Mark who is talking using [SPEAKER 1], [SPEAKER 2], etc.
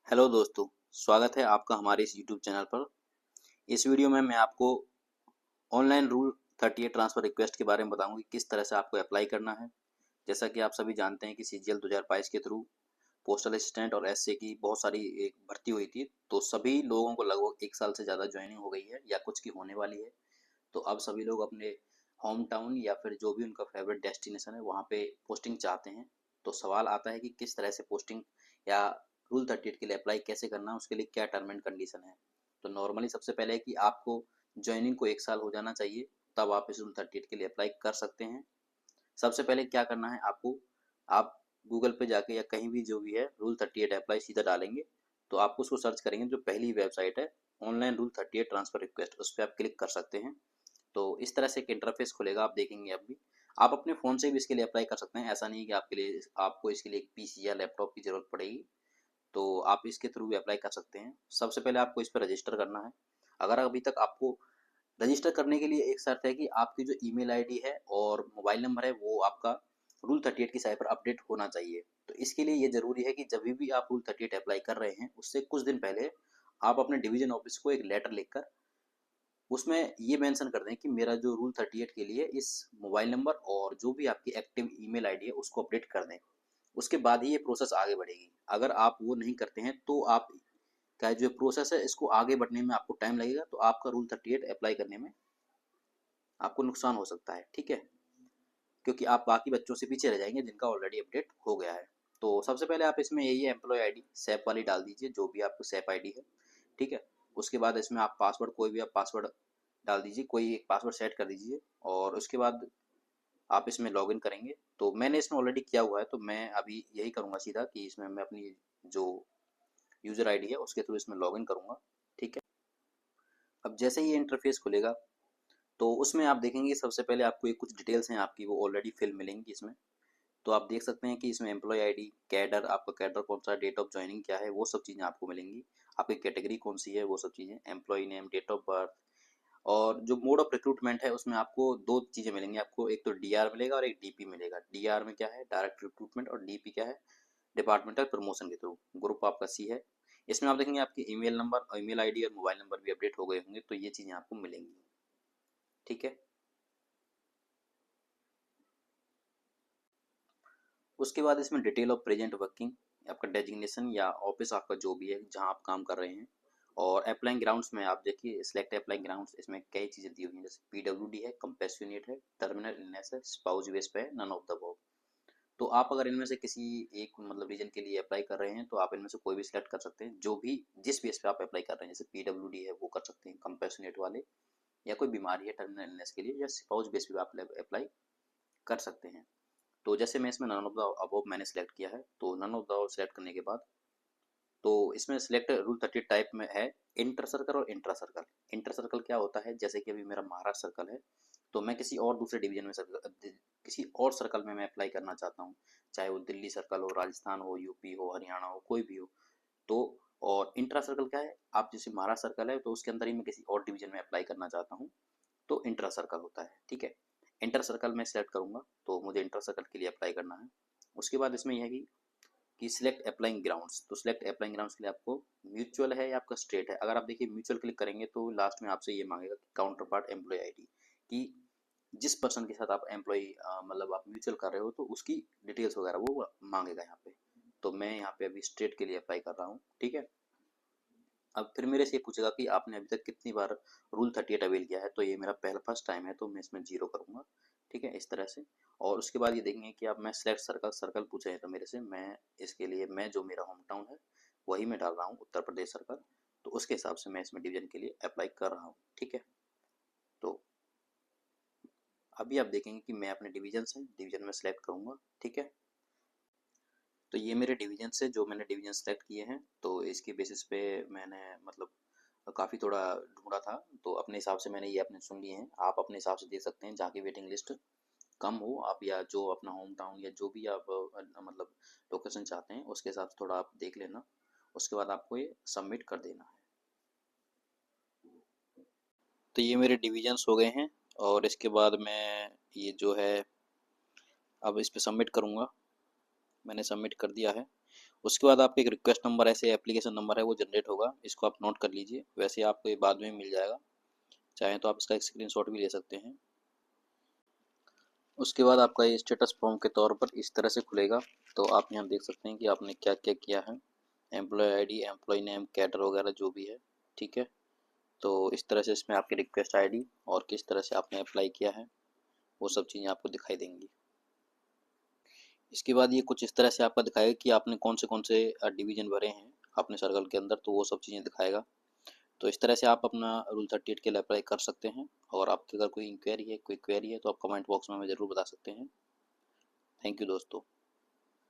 [SPEAKER 1] Hello दोस्तों, स्वागत है आपका हमारे इस यूट्यूब चैनल पर। इस वीडियो में मैं आपको ऑनलाइन रूल 38 ट्रांसफ़र रिक्वेस्ट के बारे में बताऊंगा कि किस तरह से आपको अप्लाई करना है। जैसा कि आप सभी जानते हैं कि सीजीएल 2022 के थ्रू पोस्टल असिस्टेंट और एसए की बहुत सारी एक भर्ती हुई थी, तो सभी लोगों को लगभग 1 साल से ज़्यादा ज्वाइनिंग हो गई है या कुछ की होने वाली है। तो अब सभी लोग अपने होम टाउन या फिर जो भी उनका फेवरेट डेस्टिनेशन है वहाँ पे पोस्टिंग चाहते हैं। तो सवाल आता है कि किस तरह से पोस्टिंग या रूल 38 के लिए अप्लाई कैसे करना है, उसके लिए क्या टर्म एंड कंडीशन है। तो नॉर्मली सबसे पहले है कि आपको ज्वाइनिंग को 1 साल हो जाना चाहिए, तब आप इस रूल 38 के लिए अप्लाई कर सकते हैं। सबसे पहले क्या करना है आपको, आप गूगल पे जाके या कहीं भी जो भी है रूल 38 अप्लाई सीधा डालेंगे, तो आपको उसको सर्च करेंगे। जो पहली वेबसाइट है ऑनलाइन रूल 38 ट्रांसफ़र रिक्वेस्ट, उस पर आप क्लिक कर सकते हैं। तो इस तरह से एक इंटरफेस खुलेगा, आप देखेंगे। अभी आप अपने फ़ोन से भी इसके लिए अप्लाई कर सकते हैं, ऐसा नहीं है कि आपको इसके लिए एक पीसी या लैपटॉप की ज़रूरत पड़ेगी। तो आप इसके थ्रू भी अप्लाई कर सकते हैं। सबसे पहले आपको इस पर रजिस्टर करना है। अगर अभी तक आपको रजिस्टर करने के लिए एक शर्त है कि आपकी जो ईमेल आईडी है और मोबाइल नंबर है वो आपका रूल 38 की साइट पर अपडेट होना चाहिए। तो इसके लिए ये ज़रूरी है कि जब भी आप रूल 38 अप्लाई कर रहे हैं उससे कुछ दिन पहले आप अपने डिवीज़न ऑफिस को एक लेटर लिखकर उसमें ये मेंशन कर दें कि मेरा जो रूल 38 के लिए इस मोबाइल नंबर और जो भी आपकी एक्टिव ईमेल आईडी है उसको अपडेट कर दें। उसके बाद ही ये प्रोसेस आगे बढ़ेगी। अगर आप वो नहीं करते हैं तो आप का जो प्रोसेस है इसको आगे बढ़ने में आपको टाइम लगेगा, तो आपका रूल 38 अप्लाई करने में आपको नुकसान हो सकता है, ठीक है? क्योंकि आप बाकी बच्चों से पीछे रह जाएंगे जिनका ऑलरेडी अपडेट हो गया है। तो सबसे पहले आप इसमें यही है, एम्प्लॉय आईडी सैप वाली डाल दीजिए, जो भी आपको सैप आईडी है, ठीक है? उसके बाद इसमें आप पासवर्ड, कोई भी आप पासवर्ड डाल दीजिए, कोई एक पासवर्ड सेट कर दीजिए और उसके बाद आप इसमें लॉगिन करेंगे। तो मैंने इसमें ऑलरेडी किया हुआ है, तो मैं अभी यही करूँगा सीधा कि इसमें मैं अपनी जो यूज़र आईडी है उसके थ्रू इसमें लॉगिन करूँगा, ठीक है? अब जैसे ही ये इंटरफेस खुलेगा तो उसमें आप देखेंगे सबसे पहले आपको ये कुछ डिटेल्स हैं आपकी वो ऑलरेडी फिल मिलेंगी इसमें। तो आप देख सकते हैं कि इसमें एम्प्लॉय आईडी, कैडर, आपका कैडर कौन सा, डेट ऑफ ज्वाइनिंग क्या है, वो सब चीज़ें आपको मिलेंगी। आपकी कैटेगरी कौन सी है, वो सब चीज़ें, employee name, date of birth और जो मोड ऑफ रिक्रूटमेंट है उसमें आपको दो चीज़ें मिलेंगी। आपको एक तो डीआर मिलेगा और एक डीपी मिलेगा। डीआर में क्या है, डायरेक्ट रिक्रूटमेंट, और डीपी क्या है, डिपार्टमेंटल प्रमोशन के थ्रू। ग्रुप आपका सी है। इसमें आप देखेंगे आपकी ईमेल नंबर और ईमेल आईडी और मोबाइल नंबर भी अपडेट हो गए होंगे, तो ये चीज़ें आपको मिलेंगी, ठीक है? उसके बाद इसमें डिटेल ऑफ प्रेजेंट वर्किंग, आपका डेजिग्नेशन या ऑफिस आपका जो भी है जहाँ आप काम कर रहे हैं। और अप्लाइंग ग्राउंड्स में आप देखिए सिलेक्ट अप्लाइंग ग्राउंड्स, इसमें कई चीज़ें दी हुई हैं, जैसे पीडब्ल्यूडी है, कंपेशनेट है, टर्मिनल इलनेस है, स्पाउस बेस पे है, नन ऑफ द अबव। तो आप अगर इनमें से किसी एक मतलब रीजन के लिए अप्लाई कर रहे हैं तो आप इनमें से कोई भी सिलेक्ट कर सकते हैं, जो भी जिस बेस पे आप अप्लाई कर रहे हैं। जैसे पीडब्ल्यूडी है वो कर सकते हैं कंपेशनेट वाले, या कोई बीमारी है टर्मिनल इलनेस के लिए, या स्पाउस बेस पे आप अप्लाई कर सकते हैं। तो जैसे मैं इसमें नन ऑफ द अबव मैंने सेलेक्ट किया है, तो none of the above select करने के बाद तो इसमें सिलेक्ट रूल 30 टाइप में है इंटर सर्कल और इंट्रा सर्कल। इंटर सर्कल क्या होता है, जैसे कि अभी मेरा महाराष्ट्र सर्कल है, तो मैं किसी और दूसरे डिवीजन में किसी और सर्कल में मैं अप्लाई करना चाहता हूँ, चाहे वो दिल्ली सर्कल हो, राजस्थान हो, यूपी हो, हरियाणा हो, कोई भी हो। तो और इंट्रा सर्कल क्या है, आप जैसे महाराष्ट्र सर्कल है तो उसके अंदर ही मैं किसी और डिवीजन में अप्लाई करना चाहता हूँ, तो इंट्रा सर्कल होता है, ठीक है? इंटर सर्कल में सेलेक्ट करूँगा, तो मुझे इंटर सर्कल के लिए अप्लाई करना है। उसके बाद इसमें यह है कि सिलेक्ट अप्लाइंग ग्राउंड्स, तो सिलेक्ट अप्लाइंग ग्राउंड्स के लिए आपको म्यूचुअल है या आपका स्टेट है। अगर आप देखिए म्यूचुअल क्लिक करेंगे तो लास्ट में आपसे ये मांगेगा काउंटर पार्ट एम्प्लॉय आईडी, कि जिस पर्सन के साथ आप एम्प्लॉय मतलब आप म्यूचुअल कर रहे हो तो उसकी डिटेल्स वगैरह वो मांगेगा यहाँ पे। तो मैं यहाँ पे अभी स्टेट के लिए अप्लाई कर रहा हूँ, ठीक है? अब फिर मेरे से ये पूछेगा कि आपने अभी तक कितनी बार रूल 38 अवेल किया है, तो ये मेरा पहला फर्स्ट टाइम है, तो मैं इसमें 0 करूँगा, ठीक है? इस तरह से। और उसके बाद ये देखेंगे कि आप मैं सिलेक्ट सर्कल, सर्कल पूछे हैं तो मेरे से मैं इसके लिए मैं जो मेरा होम टाउन है वही मैं डाल रहा हूँ, उत्तर प्रदेश सर्कल। तो उसके हिसाब से मैं इसमें डिवीजन के लिए अप्लाई कर रहा हूँ, ठीक है? तो अभी आप देखेंगे कि मैं अपने डिवीजन से डिवीजन में सेलेक्ट करूँगा, ठीक है? तो ये मेरे डिवीजन से जो मैंने डिवीजन सेलेक्ट किए हैं, तो इसके बेसिस पे मैंने मतलब काफ़ी थोड़ा ढूंढा था, तो अपने हिसाब से मैंने ये अपने चुन लिए हैं। आप अपने हिसाब से देख सकते हैं, जहाँ की वेटिंग लिस्ट कम हो आप, या जो अपना होम टाउन या जो भी आप मतलब लोकेशन चाहते हैं उसके हिसाब से थोड़ा आप देख लेना। उसके बाद आपको ये सबमिट कर देना है। तो ये मेरे डिवीजन्स हो गए हैं, और इसके बाद मैं ये जो है अब इस पर सबमिट करूँगा। मैंने सबमिट कर दिया है। उसके बाद आपका एक रिक्वेस्ट नंबर ऐसे एप्लीकेशन नंबर है वो जनरेट होगा, इसको आप नोट कर लीजिए। वैसे आपको ये बाद में मिल जाएगा, चाहें तो आप इसका एक स्क्रीनशॉट भी ले सकते हैं। उसके बाद आपका ये स्टेटस फॉर्म के तौर पर इस तरह से खुलेगा। तो आप यहाँ देख सकते हैं कि आपने क्या क्या किया है, employee ID, employee name, cadre वगैरह जो भी है, ठीक है। तो इस तरह से इसमें आपकी रिक्वेस्ट आईडी और किस तरह से आपने अप्लाई किया है वो सब चीज़ें आपको दिखाई देंगी। इसके बाद ये कुछ इस तरह से आपका दिखाएगा कि आपने कौन से डिवीज़न भरे हैं अपने सर्कल के अंदर, तो वो सब चीज़ें दिखाएगा। तो इस तरह से आप अपना रूल 38 के लिए अप्लाई कर सकते हैं। और आपकी अगर कोई इंक्वायरी है, कोई क्वेरी है, तो आप कमेंट बॉक्स में हमें ज़रूर बता सकते हैं। थैंक यू दोस्तों।